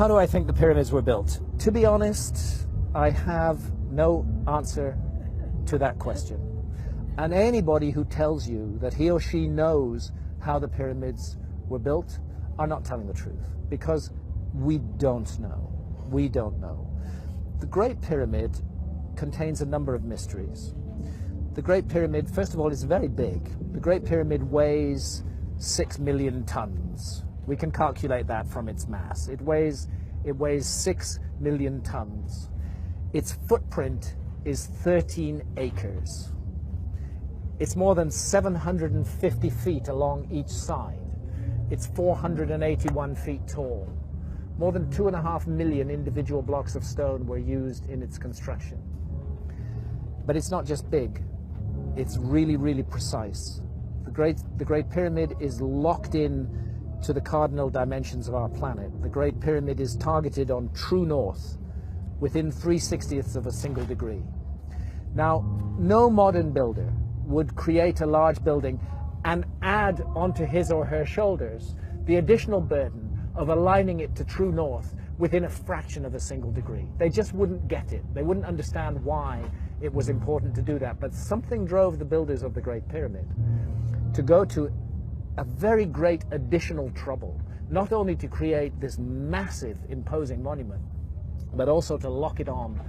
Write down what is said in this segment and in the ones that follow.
How do I think the pyramids were built? To be honest, I have no answer to that question. And anybody who tells you that he or she knows how the pyramids were built are not telling the truth, because we don't know. We don't know. The Great Pyramid contains a number of mysteries. The Great Pyramid, first of all, is very big. The Great Pyramid weighs 6 million tons. We can calculate that from its mass. It weighs 6 million tons. Its footprint is 13 acres. It's more than 750 feet along each side. It's 481 feet tall. More than 2.5 million individual blocks of stone were used in its construction. But it's not just big, it's really, really precise. The Great Pyramid is locked in to the cardinal dimensions of our planet. The Great Pyramid is targeted on true north, within 3/60ths of a single degree. Now, no modern builder would create a large building and add onto his or her shoulders the additional burden of aligning it to true north within a fraction of a single degree. They just wouldn't get it. They wouldn't understand why it was important to do that. But something drove the builders of the Great Pyramid to go to a very great additional trouble, not only to create this massive, imposing monument, but also to lock it on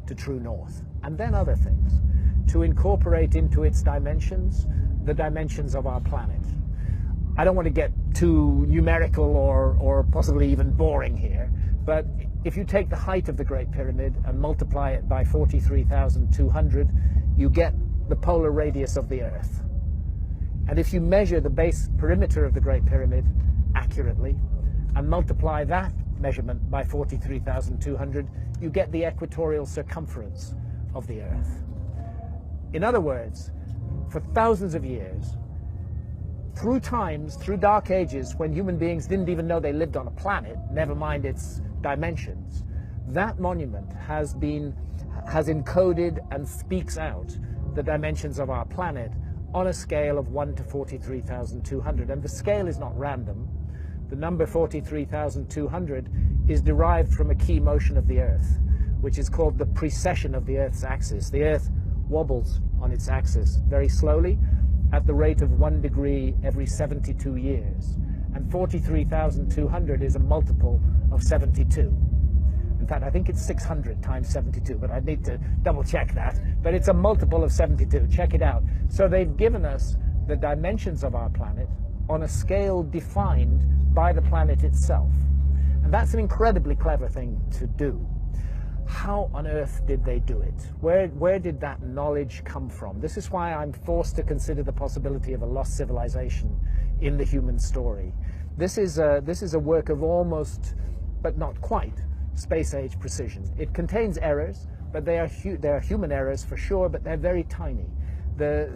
to true north. And then other things, to incorporate into its dimensions the dimensions of our planet. I don't want to get too numerical or possibly even boring here, but if you take the height of the Great Pyramid and multiply it by 43,200, you get the polar radius of the Earth. And if you measure the base perimeter of the Great Pyramid accurately and multiply that measurement by 43,200, you get the equatorial circumference of the Earth. In other words, for thousands of years, through times, through dark ages, when human beings didn't even know they lived on a planet, never mind its dimensions, that monument has encoded and speaks out the dimensions of our planet on a scale of 1 to 43,200. And the scale is not random. The number 43,200 is derived from a key motion of the Earth, which is called the precession of the Earth's axis. The Earth wobbles on its axis very slowly at the rate of 1 degree every 72 years. And 43,200 is a multiple of 72. In fact, I think it's 600 times 72, but I need to double check that. But it's a multiple of 72. Check it out. So they've given us the dimensions of our planet on a scale defined by the planet itself. And that's an incredibly clever thing to do. How on earth did they do it? Where did that knowledge come from? This is why I'm forced to consider the possibility of a lost civilization in the human story. This is a work of almost, but not quite, space-age precision. It contains errors, but they are human errors for sure, but they're very tiny. The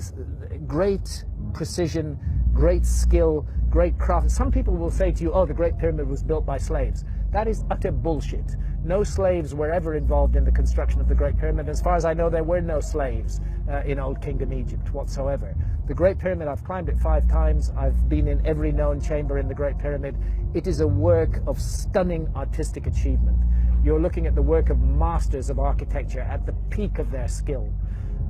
great precision, great skill, great craft. Some people will say to you, oh, the Great Pyramid was built by slaves. That is utter bullshit. No slaves were ever involved in the construction of the Great Pyramid. As far as I know, there were no slaves in Old Kingdom Egypt whatsoever. The Great Pyramid, I've climbed it 5 times. I've been in every known chamber in the Great Pyramid. It is a work of stunning artistic achievement. You're looking at the work of masters of architecture at the peak of their skill.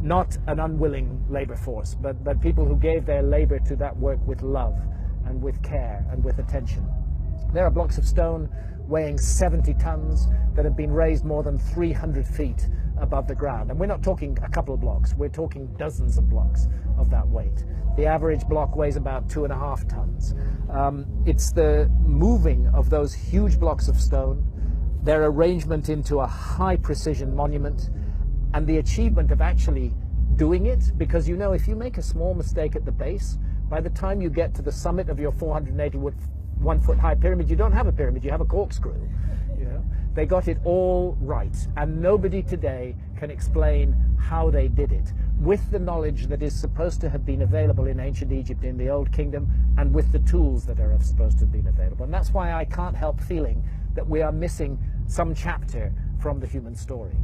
Not an unwilling labor force, but people who gave their labor to that work with love and with care and with attention. There are blocks of stone weighing 70 tons that have been raised more than 300 feet above the ground. And we're not talking a couple of blocks, we're talking dozens of blocks of that weight. The average block weighs about 2.5 tons. It's the moving of those huge blocks of stone, their arrangement into a high precision monument, and the achievement of actually doing it, because you know, if you make a small mistake at the base, by the time you get to the summit of your 481-foot high pyramid, you don't have a pyramid, you have a corkscrew. You know? They got it all right, and nobody today can explain how they did it, with the knowledge that is supposed to have been available in ancient Egypt, in the Old Kingdom, and with the tools that are supposed to have been available. And that's why I can't help feeling that we are missing some chapter from the human story.